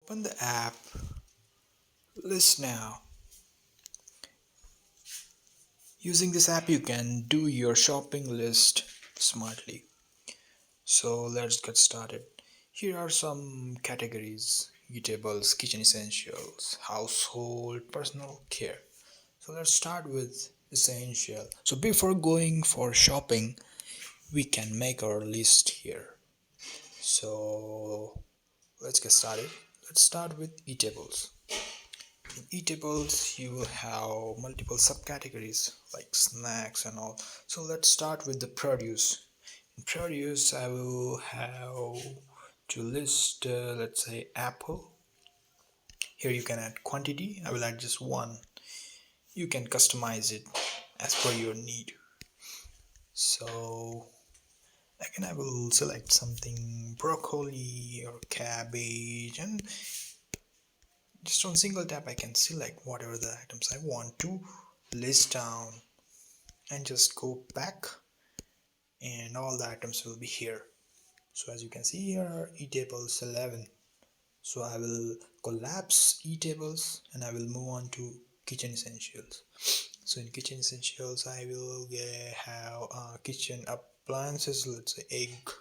Open the app ListNow. Using this app you can do your shopping list smartly. So let's get started. Here are some categories: eatables, kitchen essentials, household, personal care. So let's start with essential. So before going for shopping, we can make our list here. So let's get started. Let's start with eatables. In eatables, you will have multiple subcategories like snacks and all. So let's start with the produce. In produce, I will have to list, let's say, apple. Here you can add quantity. I will add just one. You can customize it as per your need. So again, I will select something broccoli or cabbage, and just on single tap I can select whatever the items I want to list down and just go back, and all the items will be here. So as you can see, here are eatables 11. So I will collapse eatables and I will move on to kitchen essentials. So in kitchen essentials I will have kitchen appliances, let's say egg,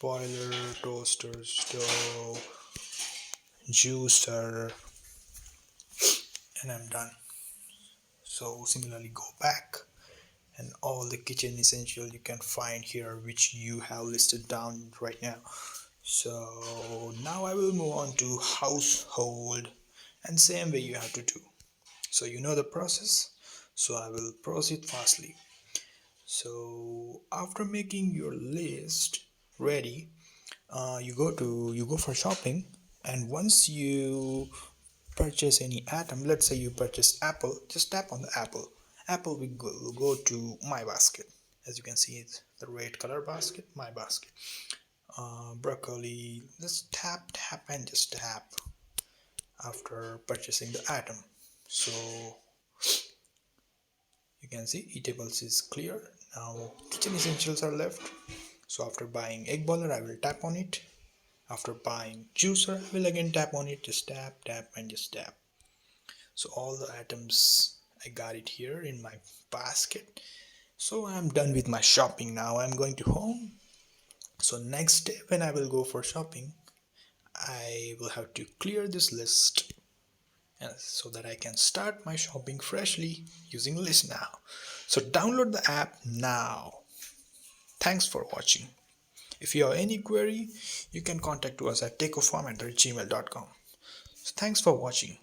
boiler, toaster, stove, juicer, and I'm done. So similarly go back, and all the kitchen essential you can find here which you have listed down right now. So now I will move on to household, and same way you have to do. So you know the process, so I will proceed fastly. So after making your list ready, you go for shopping, and once you purchase any item, let's say you purchase apple, just tap on the apple will go to my basket. As you can see, it's the red color basket, my basket. Broccoli, just tap and just tap after purchasing the item. So you can see eatables is clear. Now kitchen essentials are left. So after buying egg boiler I will tap on it. After buying juicer I will again tap on it, just tap and just tap. So all the items I got it here in my basket. So I'm done with my shopping. Now I'm going to home. So next day when I will go for shopping, I will have to clear this list, and so that I can start my shopping freshly using ListNow. So download the app now. Thanks for watching. If you have any query, you can contact us at takeofarm@gmail.com. So thanks for watching.